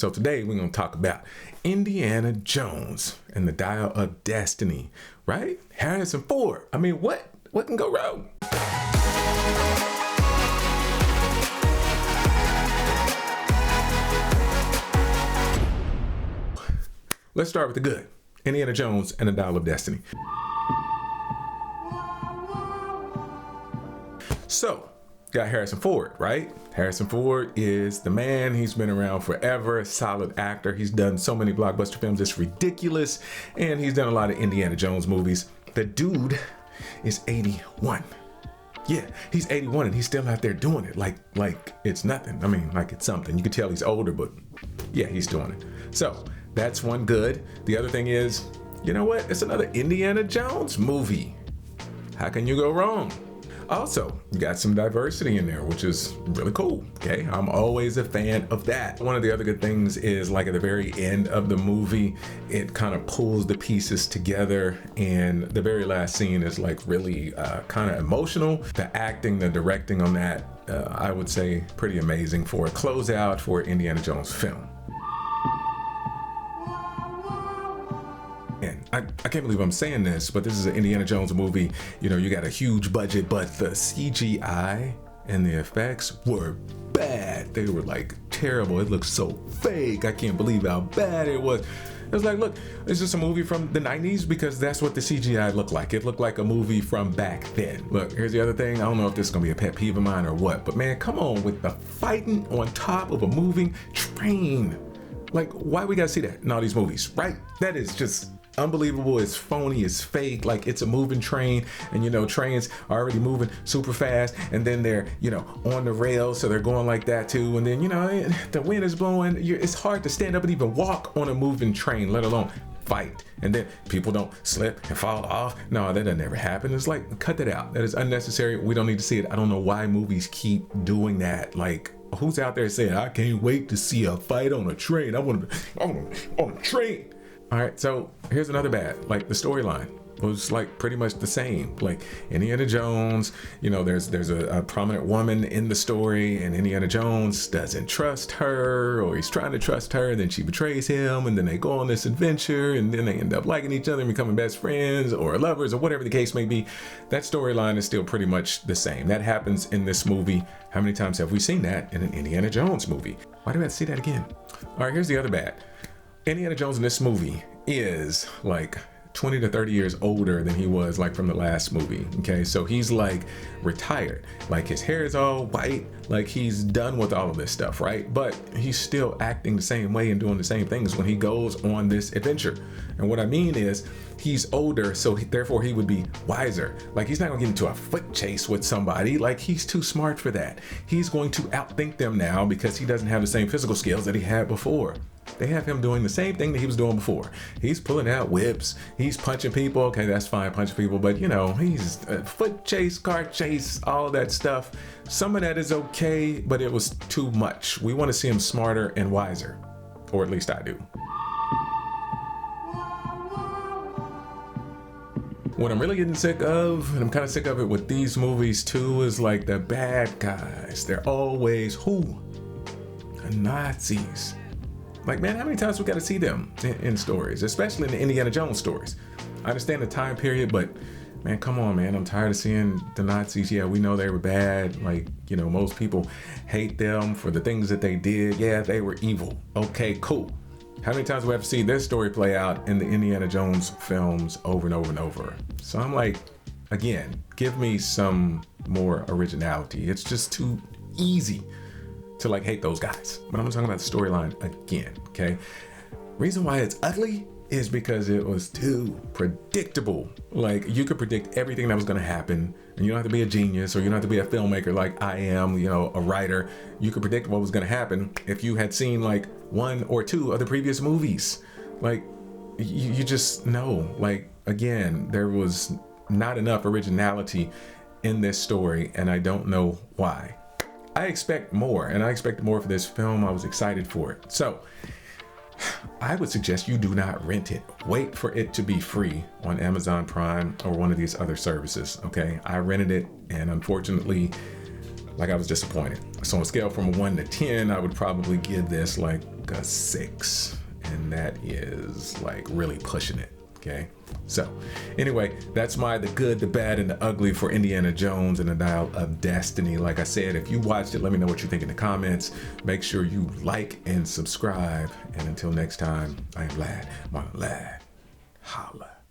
So today we're going to talk about Indiana Jones and the Dial of Destiny, right? Harrison Ford. I mean, what can go wrong? Let's start with the good. Indiana Jones and the Dial of Destiny. So, got Harrison Ford, right? Harrison Ford is the man. He's been around forever, solid actor. He's done so many blockbuster films, it's ridiculous. And he's done a lot of Indiana Jones movies. The dude is 81. Yeah, he's 81 and he's still out there doing it like it's nothing. I mean, like it's something. You can tell he's older, but yeah, he's doing it. So that's one good. The other thing is, you know what? It's another Indiana Jones movie. How can you go wrong? Also, you got some diversity in there, which is really cool. Okay, I'm always a fan of that. One of the other good things is like at the very end of the movie, it kind of pulls the pieces together, and the very last scene is like really kind of emotional. The acting, the directing on that, I would say pretty amazing for a closeout for an Indiana Jones film. And I can't believe I'm saying this, but this is an Indiana Jones movie. You know, you got a huge budget, but the CGI and the effects were bad. They were like terrible. It looked so fake. I can't believe how bad it was. It was like, look, it's just a movie from the 90s because that's what the CGI looked like. It looked like a movie from back then. Look, here's the other thing. I don't know if this is gonna be a pet peeve of mine or what, but man, come on with the fighting on top of a moving train. Like, why we gotta see that in all these movies, right? That is just unbelievable. It's phony, it's fake. Like, it's a moving train, and you know, trains are already moving super fast, and then they're, you know, on the rails, so they're going like that too, and then, you know, the wind is blowing. It's hard to stand up and even walk on a moving train, let alone fight. And then people don't slip and fall off. No, that doesn't ever happen. It's like, cut that out. That is unnecessary. We don't need to see it. I don't know why movies keep doing that. Like, who's out there saying, I can't wait to see a fight on a train? I want to on a train. All right, so here's another bad. Like, the storyline was like pretty much the same. Like, Indiana Jones, you know, there's a prominent woman in the story, and Indiana Jones doesn't trust her, or he's trying to trust her, and then she betrays him, and then they go on this adventure, and then they end up liking each other and becoming best friends or lovers or whatever the case may be. That storyline is still pretty much the same. That happens in this movie. How many times have we seen that in an Indiana Jones movie? Why do we have to see that again? All right, here's the other bad. Indiana Jones in this movie is like 20 to 30 years older than he was like from the last movie. Okay, so he's like retired, like his hair is all white, like he's done with all of this stuff, right? But he's still acting the same way and doing the same things when he goes on this adventure. And what I mean is, he's older, so therefore he would be wiser. Like, he's not gonna get into a foot chase with somebody. Like, he's too smart for that. He's going to outthink them now because he doesn't have the same physical skills that he had before. They have him doing the same thing that he was doing before. He's pulling out whips. He's punching people. Okay, that's fine, punching people. But, you know, he's foot chase, car chase, all that stuff. Some of that is okay, but it was too much. We want to see him smarter and wiser. Or at least I do. What I'm really getting sick of, and I'm kind of sick of it with these movies too, is like the bad guys. They're always who? The Nazis. Like, man, how many times we got to see them in stories, especially in the Indiana Jones stories? I understand the time period, but man, come on, man. I'm tired of seeing the Nazis. Yeah, we know they were bad. Like, you know, most people hate them for the things that they did. Yeah, they were evil. Okay, cool. How many times do we have to see this story play out in the Indiana Jones films over and over and over? So I'm like, again, give me some more originality. It's just too easy to like hate those guys. But I'm talking about the storyline again, okay? Reason why it's ugly is because it was too predictable. Like, you could predict everything that was gonna happen, and you don't have to be a genius, or you don't have to be a filmmaker like I am, you know, a writer. You could predict what was gonna happen if you had seen like one or two of the previous movies. Like, you just know. Like, again, there was not enough originality in this story, and I don't know why. I expect more, and I expected more for this film. I was excited for it. So I would suggest you do not rent it. Wait for it to be free on Amazon Prime or one of these other services, okay? I rented it, and unfortunately, like I was disappointed. So on a scale from a 1 to 10, I would probably give this like a 6. And that is like really pushing it. Okay. So anyway, that's the good, the bad, and the ugly for Indiana Jones and the Dial of Destiny. Like I said, if you watched it, let me know what you think in the comments. Make sure you like and subscribe. And until next time, I am Lad. Holla.